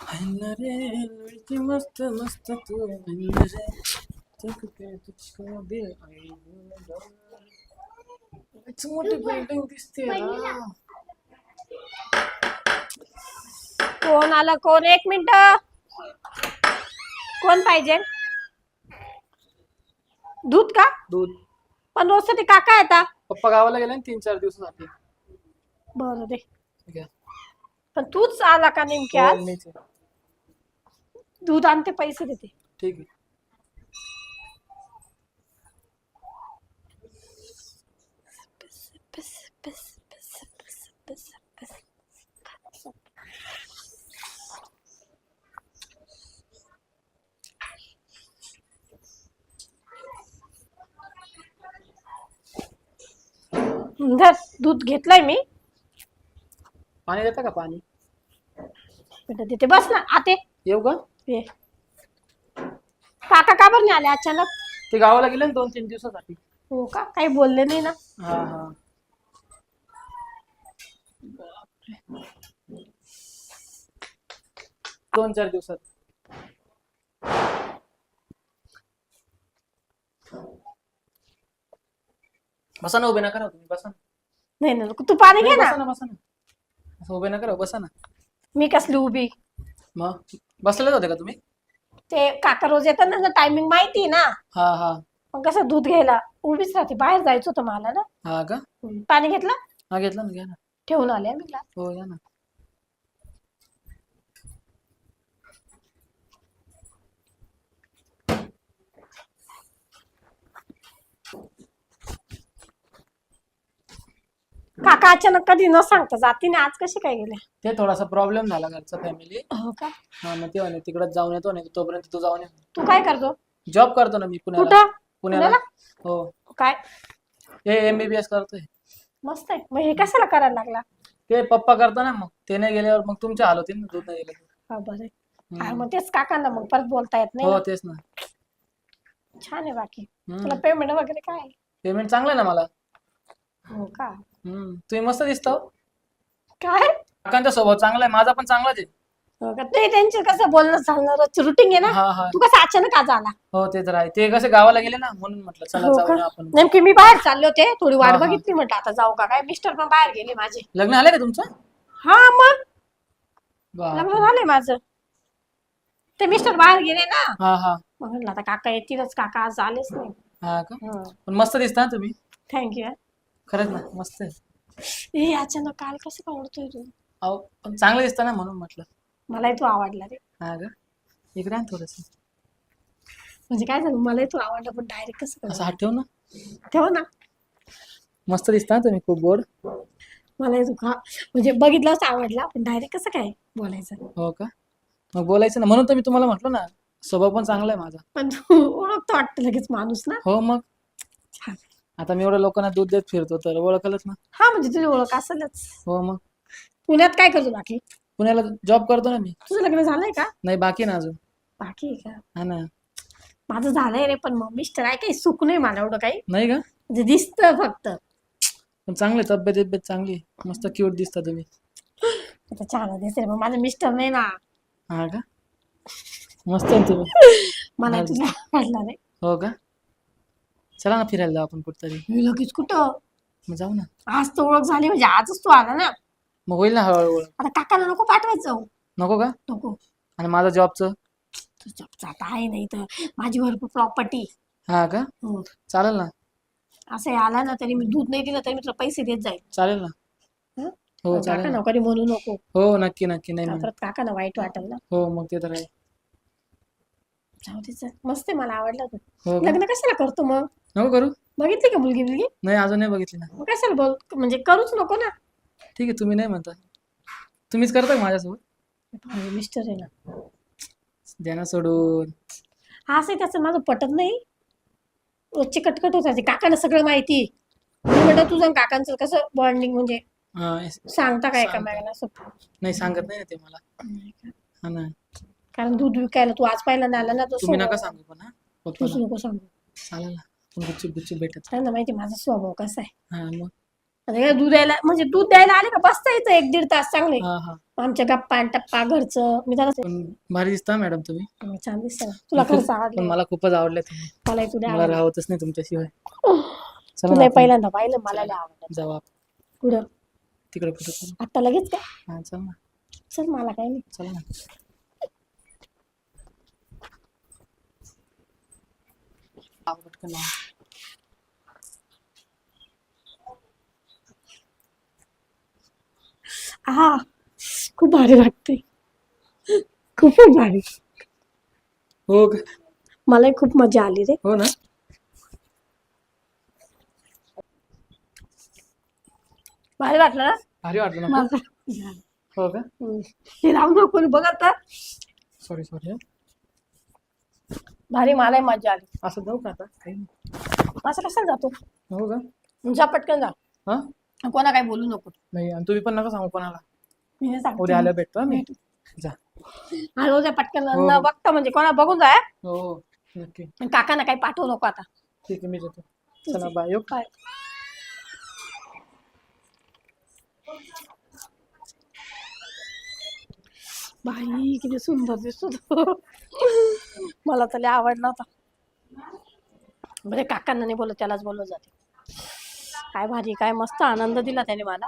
हैना रे लड़की मस्त मस्त तू हैना रे तक के तुझको दिल आई मोठी बिल्डिंग दिसते ना. कोण आला कोण? एक मिनिट. कोण पाहिजे? दूध का? दूध. पण रोजसाठी काका येता. पप्पा गावाला गेले ना 3-4 दिवसासाठी. बरं दे. ठीक आहे. पण तूच आला का नेमकी आज? मीच आहे. दूध आणते, पैसे देते. ठीक आहे. धर, दूध घेतलंय मी. पाणी देता का? पाणी बेटा देते. बस ना आते. येऊ का? ये. काका का बरं नाही आले अचानक? ते गावाला गेले ना 2-3 दिवसासाठी. हो का? काही बोलले नाही ना? हा हा. 2-4 दिवसात. बसा ना, उभे नका राहू तुम्ही. बसा ना. नाही ना, तू पाणी घे ना. बसा ना, बसा ना. असं उभे नका राहू, बसा ना. मी कसली उभी? मग बसलेच होते का तुम्ही? ते काका रोज येतात ना, टायमिंग माहिती ना. हा हा. मग कसं दूध घ्यायला उभीच राहते. बाहेर जायचं होतं मला ना. हा का? पाणी घेतलं? हा घेतला ना, घ्या ना. ठेवून आले मी ग्लास. हो घ्या ना. काका अचानक कधी न सांगता जाती ना, आज कसे काय गेले? ते थोडासा प्रॉब्लेम झाला घरचा, फॅमिली. हो का? हा मग ते म्हणे तिकडे जाऊन येतो नाही, तोपर्यंत तू जाऊन ये. तू काय करतो? जॉब करतो ना मी पुण्याला. कुठं? पुण्याला. हो. काय? हे MBBS करतोय. मस्त आहे. मग हे कशाला करायला लागला? ते पप्पा करतो ना, मग ते नाही गेल्यावर मग तुमचे हाल होतील ना, दूध नाही गेलं. हा बरं आहे. हा, मग तेच काकांना मग परत बोलता येत नाही हो ना. तेच ना. छान आहे. बाकी तुला पेमेंट वगैरे काय आहे? पेमेंट चांगलं आहे ना मला. हो का? तुम्ही मस्त दिसता हो. काय? काकांचा स्वभाव चांगला आहे, माझा पण चांगलाच आहे. हो का? ते त्यांचे कसं बोलणं चालणार रुटीन आहे ना. हा हा. तू कसं अचानक आज आला? हो ते तर आहे. ते कसे गावाला गेले ना, म्हणून म्हटलं चला हो जाऊ का? ना आपण. नेमकी मी बाहेर चालले होते, थोडी वाट हा, हा. बघितली, म्हटलं आता जाऊ का काय. मिस्टर पण बाहेर गेले माझे. लग्न आलंय का तुमचं? हा मग बापरे. लग्न झालंय माझं. ते मिस्टर बाहेर गेले ना, हा हा. मग म्हटलं आता काका येतीलच. काका आज आलेच नाही. हा का? पण मस्त दिसता ना तुम्ही. थँक्यू. खरंच ना, मस्त आहे. हे अचानक काल कसं काय ओळखतोय तू? अहो पण चांगलं दिसतं ना, म्हणून म्हटलं. मलाही तू आवडला रे. हा का? इकडे आण थोडस. म्हणजे काय झालं, मलाही तू आवडला, पण डायरेक्ट कसं असं काय? हात ठेव ना. ठेव ना. मस्त दिसता ना तुम्ही, खूप गोड. मलाही तू का म्हणजे बघितलंच आवडला, पण डायरेक्ट कसं काय बोलायचं? हो का? मग बोलायचं ना, म्हणून तर मी तुम्हाला म्हटलं ना, स्वभाव पण चांगला आहे माझा. पण तू ओळखतो वाटतं लगेच माणूस ना. हो मग. छान. आता मी एवढ्या लोकांना दूध देत फिरतो तर ओळखलच ना. हा म्हणजे तुझी ओळख असेलच. हो मग. पुण्यात काय करतो बाकी? पुण्याला जॉब करतो ना मी. तुझं लग्न झालंय का? नाही, बाकी ना अजून. बाकी आहे का? हा ना. माझं झालंय रे, पण मग मिस्टर आहे, काही सुख नाही मला एवढं काही. नाही का? म्हणजे दिसतं फक्त. पण चांगली तब्येत चांगली आहे. मस्त क्यूट दिसता तुम्ही. आता छान दिसते, पण माझं मिस्टर नाही ना. हा का? मस्त आहे ना तुम्ही. मला तुला आवडला रे. हो का? चला ना फिरायला जाऊ आपण कुठतरी. मी लगेच कुठं? मग जाऊ ना. आज तर ओळख झाली, म्हणजे आजच तू आला ना. मग होईल ना हळूहळू ओळख. आता काकाला नको पाठवायचं. नको का? नको. आणि माझं जॉबचं? तुझं आता आहे नाही तर माझी भरपूर प्रॉपर्टी. हा का? चालेल ना. असं आला ना तरी मी दूध नाही दिलं तरी मी तुला पैसे देत जाईल. चालेल ना. हं? हो चालेल काका ना. नको म्हणू नको. हो नक्की नक्की. नाही म्हणून. परत काकाला वाईट वाटेल ना. हो मग ते तर आहे. जाऊ दे चल. मस्त आहे, मला आवडला तू. हो का? लग्न कशाला करतो मग? नको करू? बघितली का मुलगी? नाही अजून नाही बघितली ना. मग कशाला बोल, म्हणजे करूच नको ना. ठीक आहे, तुम्ही नाही म्हणता. तुम्हीच करता का माझ्यासोबत? मिस्टर आहे ना. द्या ना सोडून. हा असं त्याचं माझं पटत नाही. रोजची कटकट होत काकांना सगळं माहिती. मी म्हटलं तुझं काकांचं कसं बॉन्डिंग, म्हणजे हा, सांगता काय का सांगता. मला असं? नाही सांगत नाही ना ते मला. नाही का? हा ना. कारण दूध विकायला तू आज पहिल्यांदा आला ना, तो तुम्ही नका सांगू पण. हा तूच पप्पाला. नको सांगू. चालेल ना. गुच्ची गुच्ची भेटत. त्यांना माहिती माझा स्वभाव कसा आहे. हा मग. आता हे दूध द्यायला म्हणजे दूध द्यायला आले का बसता येतं 1-1.5 तास चांगले. हा हा. आमच्या गप्पा आणि टप्पा घरचं मी त्याला पण भारी दिसता मॅडम तुम्ही. छान दिसतं. तुला खरंच पण आवडलं. मला खूपच आवडले तुम्ही. मला तुला मला आवडलं. राहतच नाही तुमच्याशिवाय. चला ना तुला आपण पहिल्यांदा पाहिलं मला लय आवडलं. जाऊ आपण कुठं तिकडे कुठे. आता लगेच काय हा चल ना. चल मला काही नाही. चला ना. आवडत का नाही? हा खूप भारी वाटते. खूपच भारी. हो का? मलाही खूप मजा आली रे. हो ना. भारी वाटलं ना. भारी वाटलं ना खूप? मला हो का? हे राहू नको कोणी बघत तर. Sorry sorry. भारी मलाही मजा आली. असं जाऊ का आता? काही नाही. असं कशाला जातो हो का? जा पटकन जा. हा कोणा काही बोलू नको. नाही आणि तुम्ही पण नका सांगू कोणाला. मी नाही सांगते. उद्या आल्या भेटतो मी. जा. आलो जा पटकन हो. न बघता म्हणजे कोणा बघून जाय. हो नक्की. काकांना काही पाठवू नको आता. ठीक आहे मी जातो. चला बाय. येऊ. काय बाई किती सुंदर दिसतो तो. मला तर लय आवडला होता. म्हणजे काकांना नाही बोलत त्यालाच बोलत जाते. काय भारी काय मस्त आनंद दिला त्याने मला.